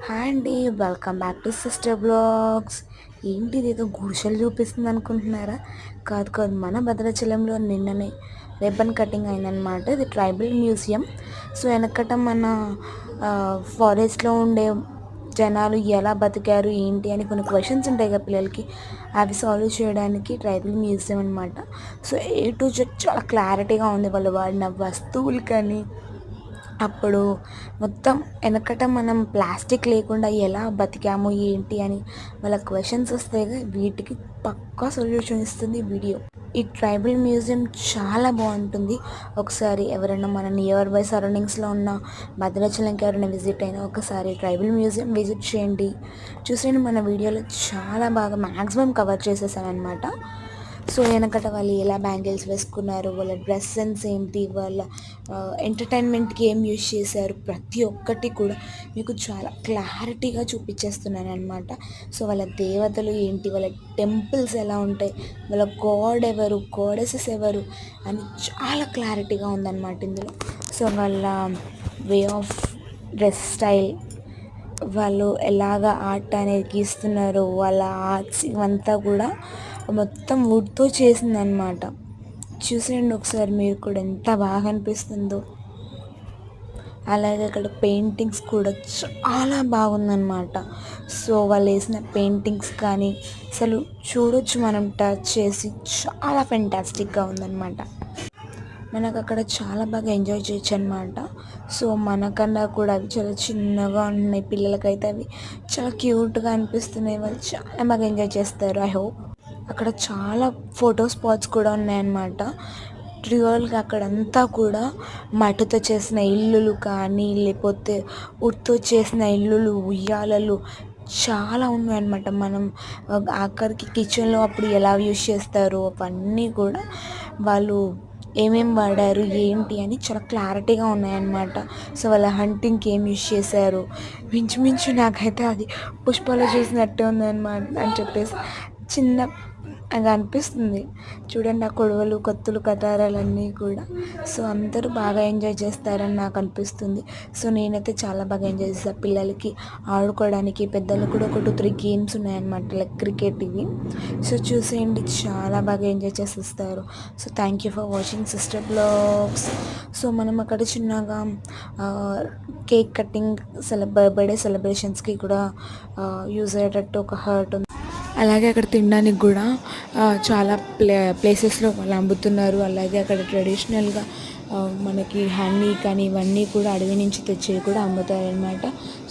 Hi అండి, welcome back to sister blogs. ఏంటి ఇదేదో గుడిసెలు చూపిస్తుంది అనుకుంటున్నారా? కాదు కాదు, మన భద్రాచలంలో నిన్ననే రిబ్బన్ కటింగ్ అయిందనమాట. ఇది ట్రైబల్ మ్యూజియం. సో వెనకట మన ఫారెస్ట్లో ఉండే జనాలు ఎలా బతికారు ఏంటి అని కొన్ని క్వశ్చన్స్ ఉంటాయి కదా పిల్లలకి, అవి సాల్వ్ చేయడానికి ట్రైబల్ మ్యూజియం అనమాట. సో ఏ టు జెడ్ చాలా క్లారిటీగా ఉంది. వాళ్ళు వాడిన వస్తువులు కానీ, అప్పుడు మొత్తం వెనకట మనం ప్లాస్టిక్ లేకుండా ఎలా బతికాము ఏంటి అని వాళ్ళ క్వశ్చన్స్ వస్తాయి. వీటికి పక్కా సొల్యూషన్ ఇస్తుంది వీడియో. ఈ ట్రైబల్ మ్యూజియం చాలా బాగుంటుంది. ఒకసారి ఎవరైనా మన నియర్ బై సరౌండింగ్స్లో ఉన్న భద్రాచలంకి ఎవరైనా విజిట్ అయినా ఒకసారి ట్రైబల్ మ్యూజియం విజిట్ చేయండి. చూసేయండి, మన వీడియోలో చాలా బాగా మ్యాక్సిమం కవర్ చేసేసానమాట. సో వెనకట వాళ్ళు ఎలా బ్యాంగిల్స్ వేసుకున్నారు, వాళ్ళ డ్రెస్ సెన్స్ ఏంటి, వాళ్ళ ఎంటర్టైన్మెంట్కి ఏం యూజ్ చేశారు, ప్రతి ఒక్కటి కూడా మీకు చాలా క్లారిటీగా చూపించేస్తున్నాను అనమాట. సో వాళ్ళ దేవతలు ఏంటి, వాళ్ళ టెంపుల్స్ ఎలా ఉంటాయి, వాళ్ళ గాడ్ ఎవరు, గాడెసెస్ ఎవరు అని చాలా క్లారిటీగా ఉందన్నమాట ఇందులో. సో వాళ్ళ వే ఆఫ్ డ్రెస్ స్టైల్, వాళ్ళు ఎలాగ ఆర్ట్ అనేది గీస్తున్నారు, వాళ్ళ ఆర్ట్స్ ఇవంతా కూడా మొత్తం వుడ్తో చేసిందనమాట. చూసేయండి ఒకసారి మీరు కూడా, ఎంత బాగా అనిపిస్తుందో. అలాగే అక్కడ పెయింటింగ్స్ కూడా చాలా బాగుందన్నమాట. సో వాళ్ళు వేసిన పెయింటింగ్స్ కానీ అసలు చూడొచ్చు, మనం టచ్ చేసి, చాలా ఫెంటాస్టిక్గా ఉందన్నమాట. మనకు అక్కడ చాలా బాగా ఎంజాయ్ చేయొచ్చు అనమాట. సో మనకన్నా కూడా అవి చాలా చిన్నగా ఉన్నాయి, పిల్లలకైతే అవి చాలా క్యూట్గా అనిపిస్తున్నాయి. వాళ్ళు చాలా బాగా ఎంజాయ్ చేస్తారు. ఐ హోప్ అక్కడ చాలా ఫోటో స్పాట్స్ కూడా ఉన్నాయన్నమాట. రియల్గా అక్కడంతా కూడా మట్టితో చేసిన ఇల్లులు కానీ, లేకపోతే వుడ్తో చేసిన ఇల్లులు, ఉయ్యాలలు చాలా ఉన్నాయన్నమాట. మనం ఆఖరికి కిచెన్లో అప్పుడు ఎలా యూజ్ చేస్తారో అవన్నీ కూడా వాళ్ళు ఏమేం వాడారు ఏంటి అని చాలా క్లారిటీగా ఉన్నాయన్నమాట. సో వాళ్ళ హంటింగ్కి ఏం యూజ్ చేశారు, మించుమించు నాకైతే అది పుష్పలో చూసినట్టే ఉందన్నమాట అని చెప్పేసి చిన్న అది అనిపిస్తుంది. చూడండి, ఆ కొడవలు, కత్తులు, కటారాలన్నీ కూడా. సో అందరూ బాగా ఎంజాయ్ చేస్తారని నాకు అనిపిస్తుంది. సో నేనైతే చాలా బాగా ఎంజాయ్ చేస్తాను. పిల్లలకి ఆడుకోవడానికి, పెద్దలకు కూడా ఒక 2-3 గేమ్స్ ఉన్నాయన్నమాట, లైక్ క్రికెట్ ఇవి. సో చూసేయండి, చాలా బాగా ఎంజాయ్ చేసేస్తారు. So thank you for watching sister blogs. So మనం అక్కడ చిన్నగా కేక్ కటింగ్, బర్త్డే సెలబ్రేషన్స్కి కూడా యూజ్ అయ్యేటట్టు ఒక హర్ట్ ఉంది. అలాగే అక్కడ తినడానికి కూడా చాలా ప్లేసెస్లో వాళ్ళు అమ్ముతున్నారు. అలాగే అక్కడ ట్రెడిషనల్గా మనకి హనీ కానీ ఇవన్నీ కూడా అడవి నుంచి తెచ్చేవి కూడా అమ్ముతారనమాట. సో